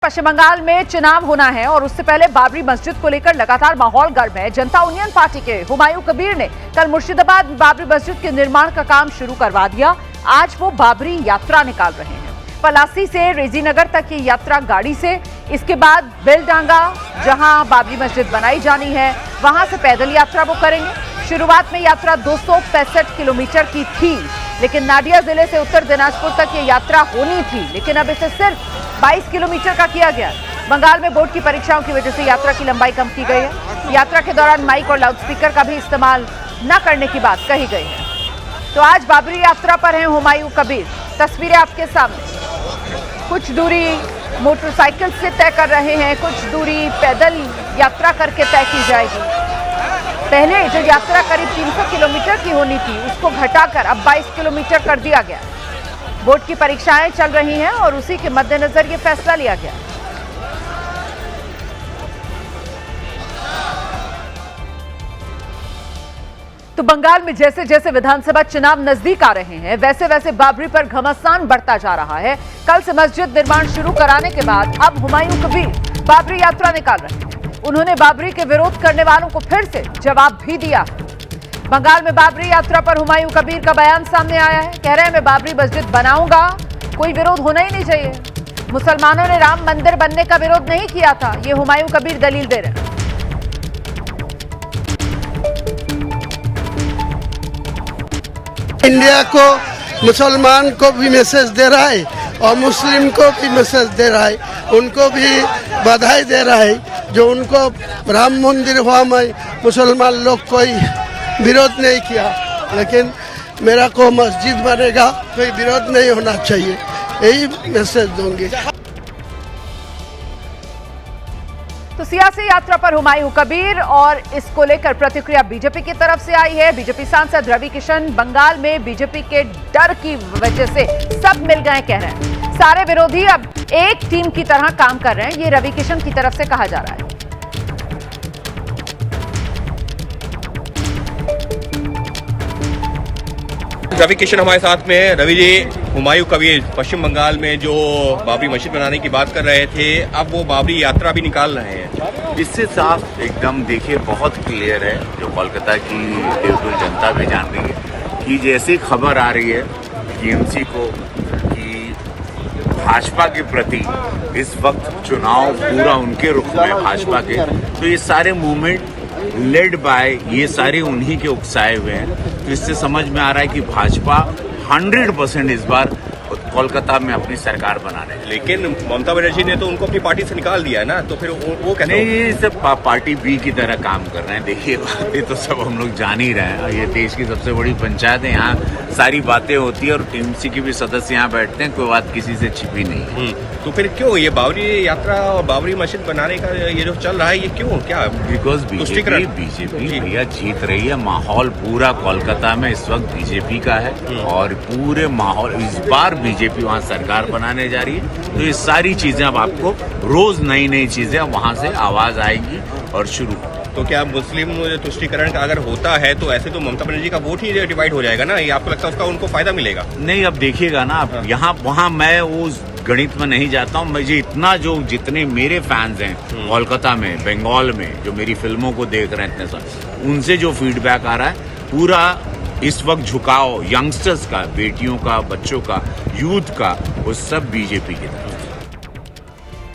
पश्चिम बंगाल में चुनाव होना है और उससे पहले बाबरी मस्जिद को लेकर लगातार माहौल गर्म है। जनता यूनियन पार्टी के हुमायूं कबीर ने कल मुर्शिदाबाद में बाबरी मस्जिद के निर्माण का काम शुरू करवा दिया। आज वो बाबरी यात्रा निकाल रहे हैं। पलासी से रेजीनगर तक की यात्रा गाड़ी से, इसके बाद बेलडांगा जहां बाबरी मस्जिद बनाई जानी है वहां से पैदल यात्रा वो करेंगे। शुरुआत में यात्रा 265 किलोमीटर की थी, लेकिन नादिया जिले से उत्तर दिनाजपुर तक ये यात्रा होनी थी, लेकिन अब इसे सिर्फ 22 किलोमीटर का किया गया। बंगाल में बोर्ड की परीक्षाओं की वजह से यात्रा की लंबाई कम की गई है। यात्रा के दौरान माइक और लाउडस्पीकर का भी इस्तेमाल न करने की बात कही गई है। तो आज बाबरी यात्रा पर हैं हुमायूं कबीर। तस्वीरें आपके सामने। कुछ दूरी मोटरसाइकिल से तय कर रहे हैं, कुछ दूरी पैदल यात्रा करके तय की जाएगी। पहले जो यात्रा करीब 300 किलोमीटर की होनी थी उसको घटाकर अब 22 किलोमीटर कर दिया गया। बोर्ड की परीक्षाएं चल रही हैं और उसी के मद्देनजर ये फैसला लिया गया। तो बंगाल में जैसे जैसे विधानसभा चुनाव नजदीक आ रहे हैं, वैसे वैसे बाबरी पर घमासान बढ़ता जा रहा है। कल से मस्जिद निर्माण शुरू कराने के बाद अब हुमायूं कबीर बाबरी यात्रा निकाल रहे हैं। उन्होंने बाबरी के विरोध करने वालों को फिर से जवाब भी दिया। बंगाल में बाबरी यात्रा पर हुमायूं कबीर का बयान सामने आया है। कह रहे हैं मैं बाबरी मस्जिद बनाऊंगा, कोई विरोध होना ही नहीं चाहिए। मुसलमानों ने राम मंदिर बनने का विरोध नहीं किया था, ये हुमायूं कबीर दलील दे रहे हैं। इंडिया को मुसलमान को भी मैसेज दे रहा है और मुस्लिम को भी मैसेज दे रहा है, उनको भी बधाई दे रहा है। जो उनको राम मंदिर हुआ में मुसलमान लोग कोई विरोध नहीं किया, लेकिन मेरा को मस्जिद बनेगा कोई विरोध नहीं होना चाहिए, यही मैसेज दूंगी। तो सियासी यात्रा पर हुमायूं कबीर और इसको लेकर प्रतिक्रिया बीजेपी की तरफ से आई है। बीजेपी सांसद रवि किशन बंगाल में बीजेपी के डर की वजह से सब मिल गए कह रहे हैं। सारे विरोधी अब एक टीम की तरह काम कर रहे हैं, ये रवि किशन की तरफ से कहा जा रहा है। रवि किशन हमारे साथ में है। रवि जी, हुमायूं कबीर पश्चिम बंगाल में जो बाबरी मस्जिद बनाने की बात कर रहे थे, अब वो बाबरी यात्रा भी निकाल रहे हैं। इससे साफ एकदम देखिए बहुत क्लियर है, जो कोलकाता की बिल्कुल जनता भी जान रही है कि जैसी खबर आ रही है टीएमसी को कि भाजपा के प्रति इस वक्त चुनाव पूरा उनके रुख में भाजपा के, तो ये सारे मूवमेंट लेड बाय ये सारे उन्हीं के उकसाए हुए हैं। तो इससे समझ में आ रहा है कि भाजपा 100% इस बार कोलकाता में अपनी सरकार बना रहे हैं। लेकिन ममता बनर्जी ने तो उनको अपनी पार्टी से निकाल दिया है ना, तो फिर वो कहते हैं नहीं, सब पार्टी बी की तरह काम कर रहे हैं। देखिए बातें तो सब हम लोग जान ही रहे हैं, ये देश की सबसे बड़ी पंचायत है, यहाँ सारी बातें होती है और टीएमसी के भी सदस्य यहाँ बैठते हैं, कोई बात किसी से छिपी नहीं। तो फिर क्यों ये बाबरी यात्रा और बाबरी मस्जिद बनाने का ये जो चल रहा है, ये क्यों, क्या? बिकॉज बीजेपी भैया जीत रही है। माहौल पूरा कोलकाता में इस वक्त बीजेपी का है और पूरे माहौल इस बार बीजेपी वहाँ सरकार बनाने जा रही है। तो ये सारी चीजें अब आपको रोज नई नई चीजें वहाँ से आवाज आएगी और शुरू। तो क्या मुस्लिम तुष्टीकरण का अगर होता है तो ऐसे तो ममता बनर्जी का वोट ही डिवाइड हो जाएगा ना, ये आपको लगता है उसका उनको फायदा मिलेगा? नहीं, अब देखिएगा ना, अब यहाँ वहाँ मैं उस गणित में नहीं जाता हूँ। मुझे इतना जो जितने मेरे फैंस हैं कोलकाता में, बंगाल में, जो मेरी फिल्मों को देख रहे हैं इतने साल, उनसे जो फीडबैक आ रहा है, पूरा इस वक्त झुकाव यंगस्टर्स का, बेटियों का, बच्चों का, यूथ का, वो सब बीजेपी की तरफ।